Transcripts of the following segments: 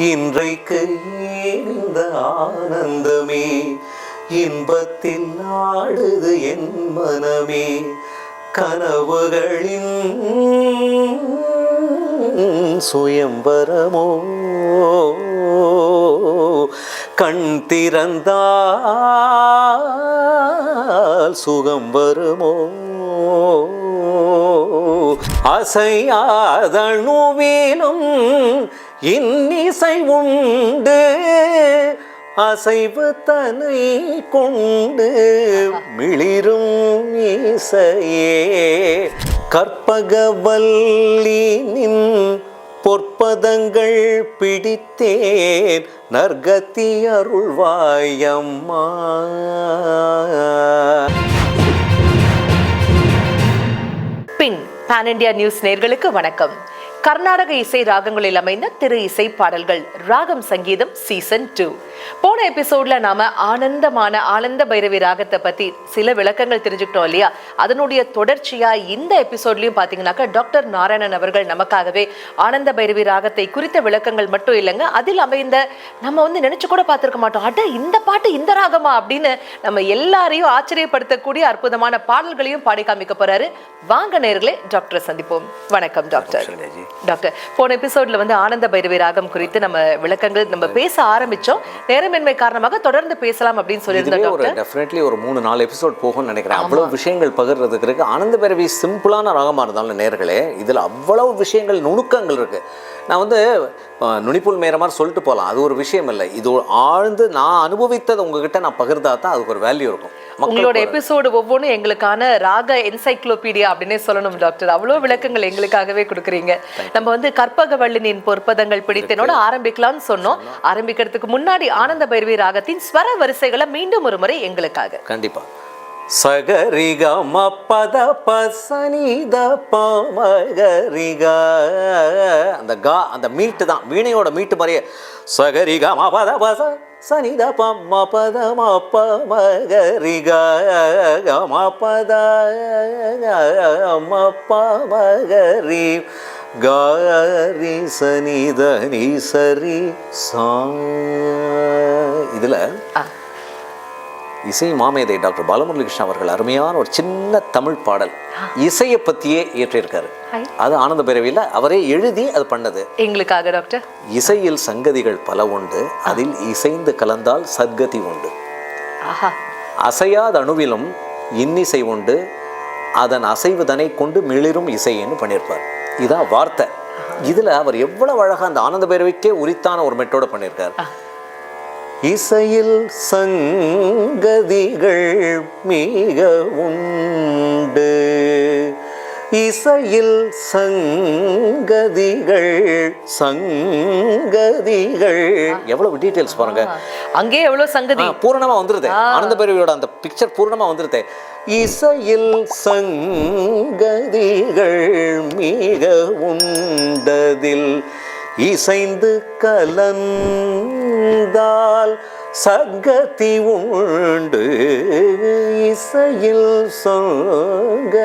இன்றைக்கு இந்த ஆனந்தமே, இன்பத்தில் ஆடுது என் மனமே, கனவுகளின் சுயம்பரமோ, கண் திறந்தால் சுகம் வருமோ, அசையாதணுவிலும் இன்னிசை உண்டு, அசைவு தனை கொண்டு மிளிரும் இசையே, கற்பகவல்லினின் பொற்பதங்கள் பிடித்தேன், நற்கதி அருள்வாயம்மா. பின் பான் இண்டியா நியூஸ் நேயர்களுக்கு வணக்கம். கர்நாடக இசை ராகங்களில் அமைந்த திரு இசை பாடல்கள் ராகம் சங்கீதம் சீசன் 2. போன எபிசோட்ல நாம ஆனந்த பைரவி ராகத்தை பத்தி சில விளக்கங்கள் தெரிஞ்சுக்கிட்டோம் இல்லையா? அதனுடைய தொடர்ச்சியா இந்த எபிசோட்லயும் பாத்தீங்கன்னாக்கா டாக்டர் நாராயணன் அவர்கள் நமக்காகவே ஆனந்த பைரவி ராகத்தை குறித்த விளக்கங்கள் மட்டும் இல்லைங்க, அதில் அமைந்த நம்ம நினைச்சு கூட பார்த்திருக்க மாட்டோம், அட இந்த பாட்டு இந்த ராகமா அப்படின்னு நம்ம எல்லாரையும் ஆச்சரியப்படுத்தக்கூடிய அற்புதமான பாடல்களையும் பாடி காமிக்க போறாரு. வாங்க நேயர்களே, டாக்டரை சந்திப்போம். வணக்கம் டாக்டர். டாக்டர், போன எபிசோட்ல ஆனந்த பைரவி ராகம் குறித்து நம்ம விளக்கங்கள் நம்ம பேச ஆரம்பிச்சோம். நேரமின்மை காரணமாக தொடர்ந்து பேசலாம் அப்படின்னு சொல்லியிருந்தோம் டாக்டர். டெஃபினெட்லி ஒரு 3-4 எபிசோட் போகும்னு நினைக்கிறேன். அவ்வளவு விஷயங்கள் பகிர்றதுக்கு இருக்கு. ஆனந்த பைரவி சிம்பிளான ராகமா இருந்தாலும் நேர்களே, இதுல அவ்வளவு விஷயங்கள், நுணுக்கங்கள் இருக்கு. நான் நுனிப்புல் மேற மாதிரி சொல்லிட்டு போகலாம், அது ஒரு விஷயம் இல்லை. இது ஆழ்ந்து நான் அனுபவித்தது உங்ககிட்ட நான் பகிர்ந்தா தான் அதுக்கு ஒரு வேல்யூ இருக்கும். உங்களோட எபிசோடு ஒவ்வொன்றும் எங்களுக்கான ராக என்சைக்ளோபீடியா அப்படின்னே சொல்லணும் டாக்டர். அவ்வளோ விளக்கங்கள் எங்களுக்காகவே கொடுக்குறீங்க. நம்ம கற்பகவல்லினின் பொற்பதங்கள் பிடித்தனோட ஆரம்பிக்கலாம்னு சொன்னோம். ஆரம்பிக்கிறதுக்கு முன்னாடி ஆனந்த பைரவி ராகத்தின் ஸ்வர வரிசைகளை மீண்டும் ஒரு முறை எங்களுக்காக. கண்டிப்பா. சகரிக மப்பத பசனித பமகரிக, அந்த கா, அந்த மீட்டு தான் வீணையோட மீட்டு மாதிரியே. சகரிக மபத பச சனித பமபத மப்பமகரிக மபத மப்பமகரி காரி சனித நிசரி சா. இதுல இசை மாமேதை டாக்டர் பாலமுரளிகிருஷ்ணன் அவர்கள் அருமையான ஒரு சின்ன தமிழ் பாடல் இசையை பற்றியே இயற்றியிருக்காரு. அது ஆனந்த பைரவியில் அவரே எழுதி அது பண்ணது எங்களுக்காக. டாக்டர், இசையில் சங்கதிகள் பல உண்டு, அதில் இசைந்து கலந்தால் சத்கதி உண்டு, அசையாத அணுவிலும் இன்னிசை உண்டு, அதன் அசைவுதனை கொண்டு மிளிரும் இசைன்னு பண்ணியிருப்பார். இதான் வார்த்தை. இதில் அவர் எவ்வளவு அழகாக அந்த ஆனந்த பைரவிக்கே உரித்தான ஒரு மெட்டோட பண்ணியிருக்கார். இசையில் சங்கதிகள் மிக உண்டு, இசையில் சங்கதிகள் சங்கதிகள். எவ்வளவு டீடைல்ஸ் பாருங்க, அங்கே எவ்வளவு சங்கதி பூரணமா வந்துருது. ஆனந்த பைரவியோட அந்த பிக்சர் பூரணமா வந்துருது. இசையில் சங்கதிகள் மிக உண்டதில் இசைந்து கலந்தால் சங்கதி உண்டு, இசையில் சங்கதிகள்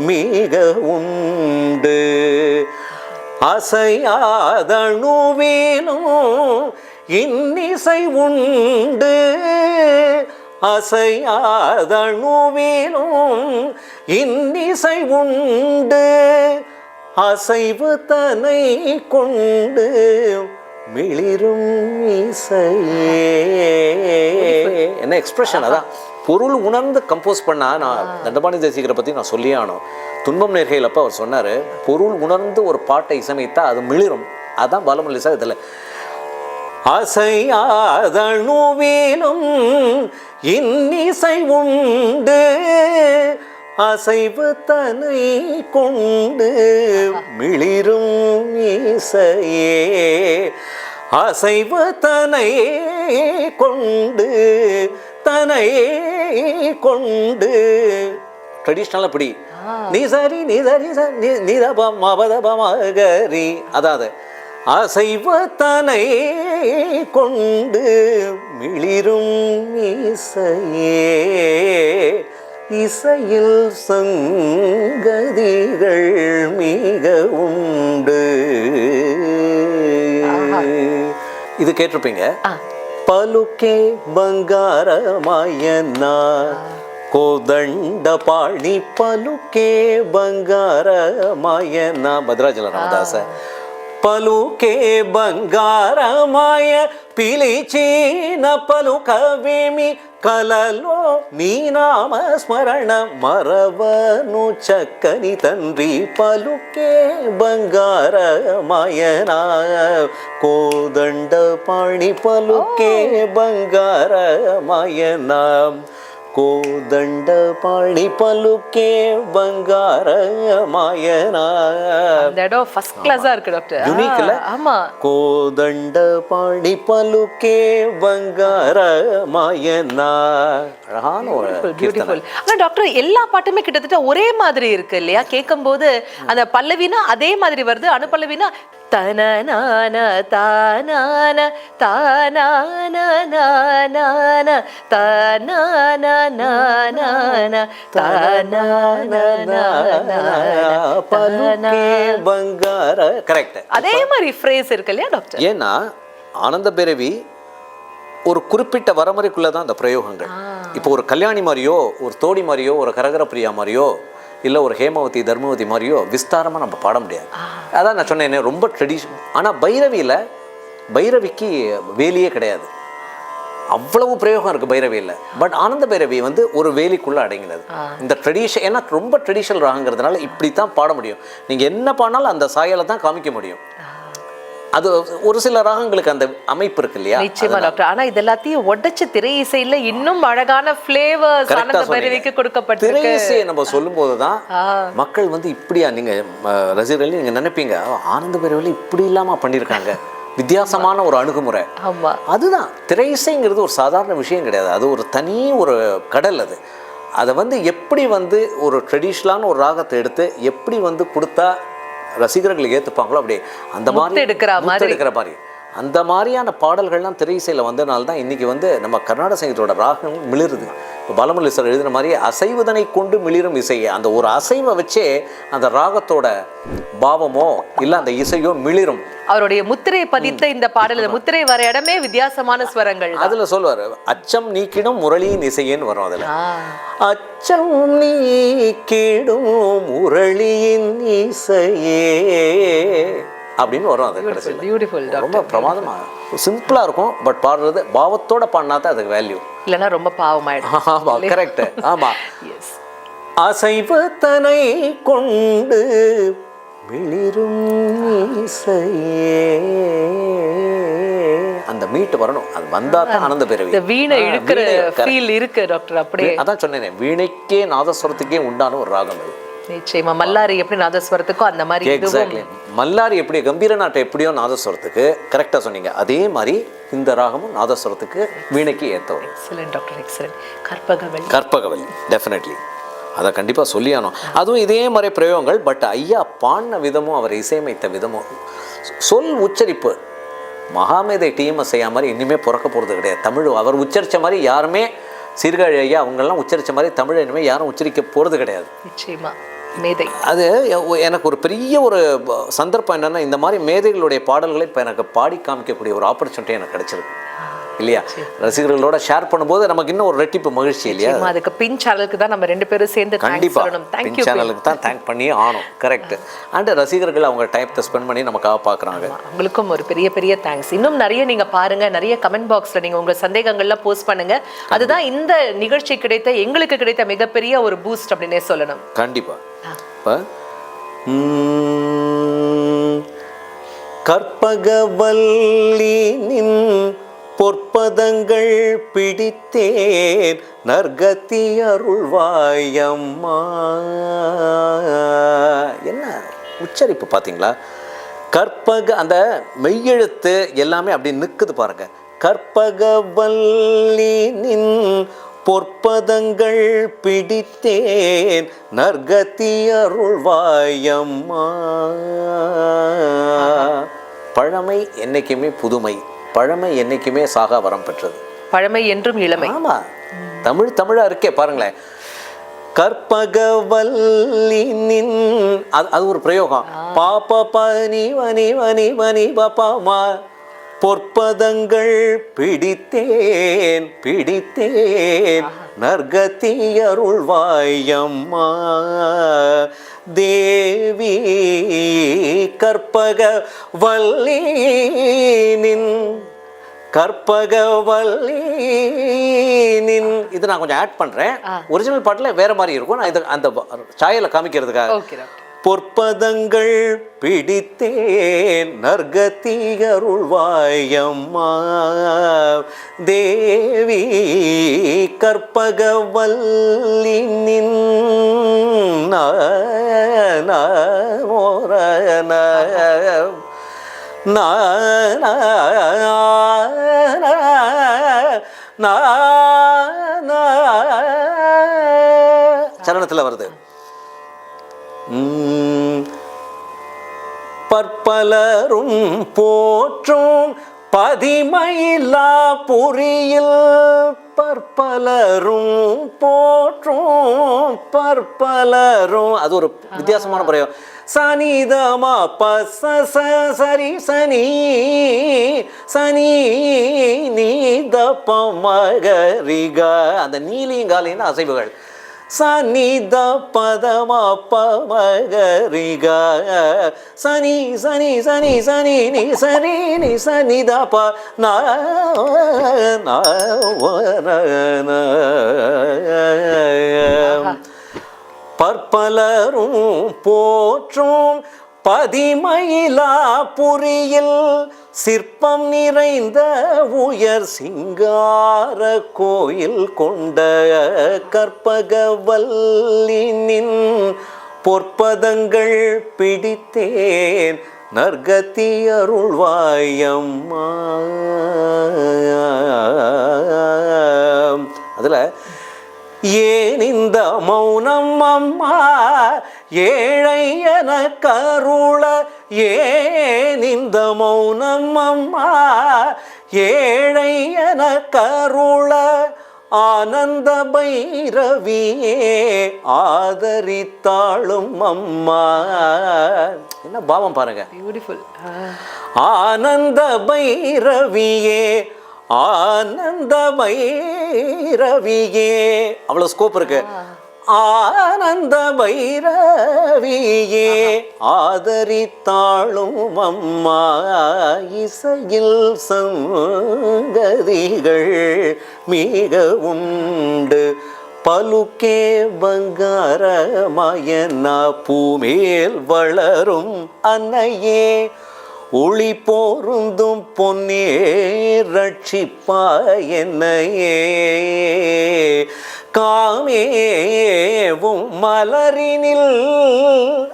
மிக உண்டு, அசையாதணுவிலும் இன்னிசை உண்டு, அசையாதணுவிலும் இன்னிசை உண்டு, அசைவு தனை கொண்டு மிளிரும் இசையே. என்ன எக்ஸ்பிரஷன்! அதான் பொருள் உணர்ந்து கம்போஸ் பண்ணா. நான் தண்டபாணி தேசிகரை பற்றி நான் சொல்லியே ஆனோம். துன்பம் நேர்கையில் அப்போ அவர் சொன்னார், பொருள் உணர்ந்து ஒரு பாட்டை இசைமைத்தா அது மிளிரும். அதான் பாலமுரளி சார் இதில். அசையாதணுவிலும் இன்னிசை உண்டு, அசைவு தனை கொண்டு மிளிரும் இசையே, அசைவு தனை கொண்டு தனை கொண்டு. ட்ரெடிஷ்னலாக இப்படி நிசரி நிசரி நிதபம் மபதபமகரி, அதாவது அசைவு தனை கொண்டு மிளிரும் இசையே, இசையில் சங்கதிகள் மிக உண்டு. இது கேட்டிருப்பீங்க. ஆ. பலுக்கே ಬಂಗಾರಮಾಯನ ಕೋದಂಡ ಪಾಣಿ ಪಲುಕೆ ಬಂಗಾರಮಾಯನ ಭದ್ರಾಚಲ ರಾಮದಾಸ. పలుకే బంగారమాయ పిలిచిన పలుకవేమి కలలో నీ నామ స్మరణ మరవను చక్కని తండ్రి. పలుకే బంగారమాయన కోదండ పాణి పలుకే బంగారమాయన கோதண்ட பாணி பலுக்கே பங்காரமாயனா. அந்த இடம் ஃபர்ஸ்ட் கிளாஸா இருக்கு டாக்டர். யூனிக்ல. ஆமா. கோதண்ட பாணி பலுக்கே பங்காரமாயனா. அழகான ஒரு பியூட்டிஃபுல். ஆனா டாக்டர் எல்லா பாட்டுமே கிட்டத்தட்ட ஒரே மாதிரி இருக்கு இல்லையா? கேட்கும்போது அந்த பல்லவினா அதே மாதிரி வருது, அனுபல்லவினா தனனான தானான தானான நானான தானான நானான தானான பலுக்கே பங்கார. கரெக்ட். அதே மாதிரி ஃப்ரேஸ் இருக்கு இல்லையா டாக்டர்? ஏன்னா ஆனந்த பைரவி ஒரு குறிப்பிட்ட வரமுறைக்குள்ள தான் அந்த பிரயோகங்கள். இப்போ ஒரு கல்யாணி மாதிரியோ, ஒரு தோடி மாதிரியோ, ஒரு கரகர பிரியா மாதிரியோ, இல்லை ஒரு ஹேமவதி தர்மவதி மாதிரியோ விஸ்தாரமாக நம்ம பாட முடியாது. அதான் நான் சொன்னேன், ரொம்ப ட்ரெடிஷன். ஆனால் பைரவிக்கு வேலியே கிடையாது, அவ்வளவு பிரயோகம் இருக்குது பைரவியில். பட் ஆனந்த பைரவி வந்து ஒரு வேலிக்குள்ளே அடங்கினது. இந்த ட்ரெடிஷன் ஏன்னா ரொம்ப ட்ரெடிஷனல் ராகங்கிறதுனால இப்படி தான் பாட முடியும். நீங்கள் என்ன பாடினாலும் அந்த சாயலை தான் காமிக்க முடியும். அது ஒரு சில ராகங்களுக்கு அந்த அமைப்பு இருக்கு இல்லையா? நிச்சயமா டாக்டர். ஆனா இது எல்லாத்தையும் உடைச்சு திரை இசையில இன்னும் அழகான ஃப்ளேவர்ஸ் ஆனந்த பைரவிக்கு கொடுக்கப்பட்டிருக்கு. திரை இசையை நம்ம சொல்லும்போது தான் மக்கள் வந்து இப்படியா, நீங்க ரசிகர்கள் நீங்க நினைப்பீங்க ஆனந்த பைரவில இப்படி இல்லாம பண்ணியிருக்காங்க, வித்தியாசமான ஒரு அணுகுமுறை. ஆமா, அதுதான் திரை இசைங்கிறது ஒரு சாதாரண விஷயம் கிடையாது. அது ஒரு தனி ஒரு கடல். அதை வந்து எப்படி வந்து ஒரு ட்ரெடிஷ்னலான ஒரு ராகத்தை எடுத்து எப்படி வந்து கொடுத்தா ரசிகர்கள் ஏற்றுப்பாங்களோ அப்படியே அந்த மாதிரி எடுக்கிற மாதிரி அந்த மாதிரியான பாடல்கள்லாம் திரை இசையில் வந்ததுனால தான் இன்றைக்கி வந்து நம்ம கர்நாடக சங்கீதத்தோட ராகங்கள் மிளிருது. இப்போ பாலமுரளி சார் எழுதின மாதிரி அசைவதனை கொண்டு மிளிரும் இசையை, அந்த ஒரு அசைவை வச்சே அந்த ராகத்தோட பாவமோ இல்லை அந்த இசையோ மிளிரும். அவருடைய முத்திரை பதித்த இந்த பாடல் முத்திரை வர இடமே வித்தியாசமான ஸ்வரங்கள். அதுல சொல்லுவாரு, அச்சம் நீக்கிடும் முரளியின் இசையேன்னு வரும். அதுல அச்சம் நீக்கிடும் முரளியின் இசையே அப்படின்னு வரும். அது கடைசியில் பியூட்டிஃபுல், ரொம்ப பிரமாதமா சிம்பிளா இருக்கும். பட் பாடுறது பாவத்தோட பாடினாதான் அதுக்கு வேல்யூ, இல்லைன்னா ரொம்ப பாவமாயிடும். கரெக்ட். ஆமா. அசைவத்தனை கொண்டு மிளிரும் இசையே, அந்த மீட் வரணும். அது வந்தா தான் ஆனந்த பைரவி. இந்த வீணை இழுக்கிற ஃபீல் இருக்கு டாக்டர். அப்படியே அதான் சொன்னேனே, வீணைக்கே நாதஸ்வரத்துக்கே உண்டான ஒரு ராகம் அது. நிச்சயமா மல்லாரி எப்படி நாதஸ்வரத்துக்கோ அந்த மாதிரி எக்ஸாக்ட்லி. மல்லாரி எப்படி கம்பீர நாட்டை எப்படியோ நாதஸ்வரத்துக்கு கரெக்டா சொன்னீங்க, அதே மாதிரி இந்த ராகமும் நாதஸ்வரத்துக்கு வீணைக்கு ஏத்தவர். Excellent doctor, excellent. Karpagavalli. Karpagavalli definitely அதை கண்டிப்பாக சொல்லியானோம். அதுவும் இதே மாதிரி பிரயோகங்கள். பட் ஐயா பாடின விதமும் அவர் இசையமைத்த விதமும், சொல் உச்சரிப்பு மகாமேதை டிஎம்எஸ் ஐயா மாதிரி இனிமே பிறக்க போகிறது கிடையாது. தமிழ் அவர் உச்சரித்த மாதிரி யாருமே, சீர்காழி ஐயா அவங்கெல்லாம் உச்சரித்த மாதிரி தமிழ் இனிமேல் யாரும் உச்சரிக்க போகிறது கிடையாது. நிச்சயமா மேதை. அது எனக்கு ஒரு பெரிய ஒரு சந்தர்ப்பம் என்னென்னா, இந்த மாதிரி மேதைகளுடைய பாடல்களை இப்போ எனக்கு பாடி காமிக்கக்கூடிய ஒரு ஆப்பர்ச்சுனிட்டி எனக்கு கிடைச்சிருக்கு இல்லையா? ரசிகர்களோட ஷேர் பண்ணும்போது நமக்கு இன்னும் ஒரு ரெட்டிப்பு மகிழ்ச்சி இல்லையா? அதுக்கு பின் சேனலுக்கு தான் நம்ம ரெண்டு பேரும் சேர்ந்து கண்டிப்பா பின் சேனலுக்கு தான் தேங்க் பண்ணி ஆனோம். கரெக்ட். அண்ட் ரசிகர்கள் அவங்க டைத்தை ஸ்பெண்ட் பண்ணி நமக்காக பார்க்குறாங்க. உங்களுக்கும் ஒரு பெரிய பெரிய தேங்க்ஸ். இன்னும் நிறைய நீங்க பாருங்க, நிறைய கமெண்ட் பாக்ஸ்ல நீங்க உங்க சந்தேகங்கள்லாம் போஸ்ட் பண்ணுங்க. அதுதான் இந்த நிகழ்ச்சி கிடைத்த எங்களுக்கு கிடைத்த மிகப்பெரிய ஒரு பூஸ்ட் அப்படின்னே சொல்லணும். கண்டிப்பா. கற்பகவல்லி நின் பொற்பதங்கள் பிடித்தேன் நற்கதி அருள்வாயம்மா. என்ன உச்சரிப்பு பார்த்தீங்களா? கற்பக அந்த மெய்யெழுத்து எல்லாமே அப்படி நிற்குது பாருங்க. கற்பகவல்லி நின் பொற்பதங்கள் பிடித்தேன் நற்கதி அருள்வாயம்மா. பழமை என்னைக்குமே புதுமை, பழமை என்னைக்குமே சாகா வரம் பெற்றது. பழமை என்றும் இளமை. ஆமா, தமிழா இருக்கே பாருங்களேன். கற்பகவல்லி நின் அது ஒரு பிரயோகம். பாப்ப பனி வனி வனி வனி பாப்பாமா பொற்பதங்கள் பிடித்தேன் பிடித்தேன் நற்கதி அருள்வாயம்மா தேவி கற்பக வல்லீனின் கற்பகவல்லினின் இது நான் கொஞ்சம் ஆட் பண்றேன். ஒரிஜினல் பாட்டுல வேற மாதிரி இருக்கும். நான் இது அந்த சாயலை காமிக்கிறதுக்காக. பொற்பதங்கள் பிடித்தேன் நற்கதி அருள்வாயம்மா தேவி கற்பகவல்லினின் சரணத்தில் வருது. பற்பலரும் போற்றும் பதிமையில்லா புரியில் பற்பலரும் போற்றும் பற்பலரும் அது ஒரு வித்தியாசமான பிரயோகம். சனிதமா பச சரி சனி சனி நீத பமகரிகா அந்த நீலிங்காலின் அசைவுகள். சனித பதமா பமகரிகா சனி சனி சனி சனி நீ சனி நீ சனித ப பற்பலரும் போற்றும் பதிமயிலா புரியில் சிற்பம் நிறைந்த உயர் சிங்கார கோயில் கொண்ட கற்பகவல்லினின் பொற்பதங்கள் பிடித்தேன் நற்கதி அருள்வாயம்மா. அதுல ஏன் இந்த மௌனம் அம்மா ஏழை என கருள ஏன் இந்த மௌனம் அம்மா ஏழை என கருள ஆனந்த பைரவியே ஆதரித்தாளும் அம்மா. என்ன பாவம் பாருங்க, பியூட்டிஃபுல். ஆனந்த பைரவியே ஆனந்த பைரவியே அவ்வளவு ஸ்கோப் இருக்கு. ஆனந்த பைரவியே ஆதரித்தாளும் அம்மா இசையில் சங்கதிகள் மிக உண்டு பலுக்கே பங்காரமயனா பூமேல் வளரும் அன்னையே ஒளி போருந்தும் பொன்னே ரட்சிப்பா என்னையே காமேவும் மலரினில்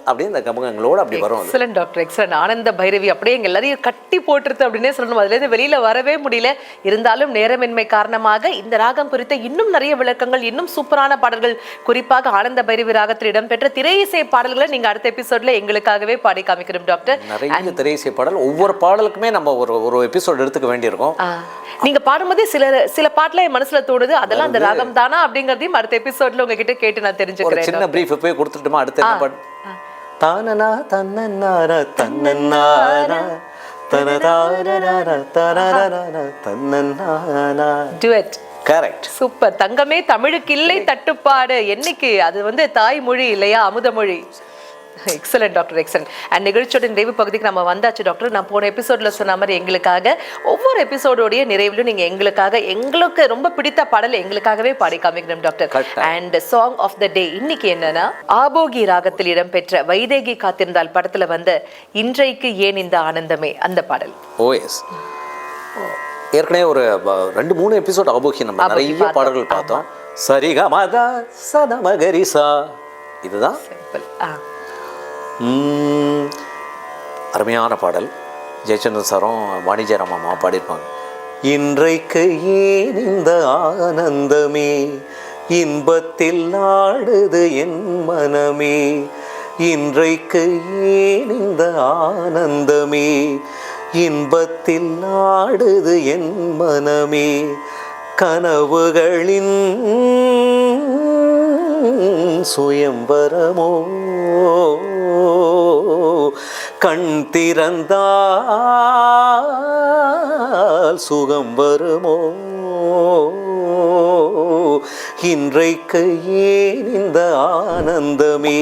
அப்படின்னு இந்த கமகங்களோடு அப்படி வரும். Excellent doctor, excellent. ஆனந்த பைரவி அப்படியே எங்க எல்லாரையும் கட்டி போட்டுருது அப்படின்னே சொல்லணும். அதுலேருந்து வெளியில வரவே முடியல. இருந்தாலும் நேரமின்மை காரணமாக இந்த ராகம் குறித்த இன்னும் நிறைய விளக்கங்கள், இன்னும் சூப்பரான பாடல்கள், குறிப்பாக ஆனந்த பைரவி ராகத்தில் இடம்பெற்ற திரை இசை பாடல்களை நீங்க அடுத்த எபிசோட்ல எங்களுக்காகவே பாடி காமிக்கிறோம் டாக்டர். நிறைய திரை இசை பாடல், ஒவ்வொரு பாடலுக்குமே நம்ம ஒரு எபிசோட் எடுத்துக்க வேண்டியிருக்கும். நீங்க பாடும்போதே சில பாட்டுல என் மனசுல தோணுது, அதெல்லாம் அந்த ராகம் தானா அப்படிங்கறதையும் அடுத்த எபிசோட்ல உங்ககிட்ட கேட்டு நான் தெரிஞ்சுக்கிறேன். சின்ன பிரீஃப் போய் கொடுத்துட்டுமா? அடுத்து என்ன பாட்டு? தானனா தன்னன்னாரா தன்னன்னாரா தனதாரரா தரரரா தன்னன்னாரா டுயட். Correct, super. தங்கமே தமிழுக்கு இல்லை தட்டுப்பாடு. என்னைக்கு அது தாய்மொழி இல்லையா, அமுதமொழி. Excellent doctor, excellent. அண்ட் நிகழ்ச்சியோட நிறைவு பகுதிக்கு நம்ம வந்தாச்சு டாக்டர். நான் போன எபிசோட்ல சொன்ன மாதிரி எங்களுக்காக ஒவ்வொரு எபிசோடோடைய நிறைவிலும் நீங்க எங்களுக்கு ரொம்ப பிடித்த பாடல் எங்களுக்காகவே பாடி காமிக்கணும் doctor. And song of the day இன்னைக்கு என்னன்னா, ஆபோகி ராகத்தில் இடம்பெற்ற வைதேகி காத்திருந்தால் படத்துல வந்த இன்றைக்கு ஏன் இந்த ஆனந்தமே அந்த பாடல். ஓ எஸ், ஏற்கனவே ஒரு 2-3 எபிசோட் ஆபோகி நம்ம நிறைய பாடல்கள் பார்த்தோம். சரிகா மாதா சதமகரிசா இதுதான் சிம்பிள். அருமையான பாடல். ஜெயச்சந்திரன் சாரும் வாணிஜராம் அம்மா பாடியிருப்பாங்க. இன்றைக்கு ஏன் இந்த ஆனந்தமே இன்பத்தில் ஆடுது என் மனமே இன்றைக்கு ஏன் இந்த ஆனந்தமே இன்பத்தில் ஆடுது என் மனமே கனவுகளின் சுயம்பரமோ கண் திறந்தால் சுகம் வருமோ இன்றைக்கு ஏன் இந்த ஆனந்தமே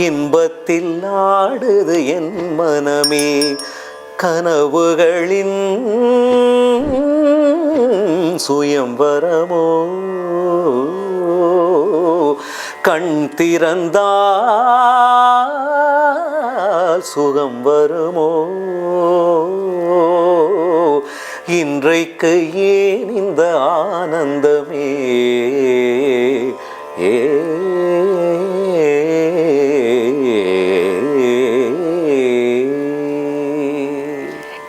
இன்பத்தில் ஆடுது என் மனமே கனவுகளின் சுயம்பரமோ கண் திறந்தால் சுகம் வருமோ இன்றைக்கு ஏன் இந்த ஆனந்தமே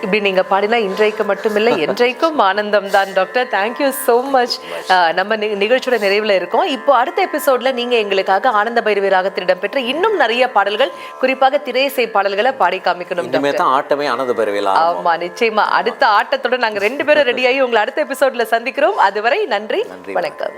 இப்படி நீங்க பாடினா இன்றைக்கு மட்டுமில்லை என்றைக்கும் ஆனந்தம் தான் டாக்டர். Thank you so much. நம்ம நிகழ்ச்சியோட நிறைவுல இருக்கோம். இப்போ அடுத்த எபிசோட்ல நீங்க எங்களுக்காக ஆனந்த பைரவி ராகத்தில் இடம்பெற்ற இன்னும் நிறைய பாடல்கள், குறிப்பாக திரையிசை பாடல்களை பாடி காமிக்கணும் டாக்டர். ஆட்டமே ஆனந்த பைரவியில். ஆமா, நிச்சயமா. அடுத்த ஆட்டத்தோட நாங்க 2 பேரும் ரெடியாகி உங்களை அடுத்த எபிசோட்ல சந்திக்கிறோம். அதுவரை நன்றி, வணக்கம்.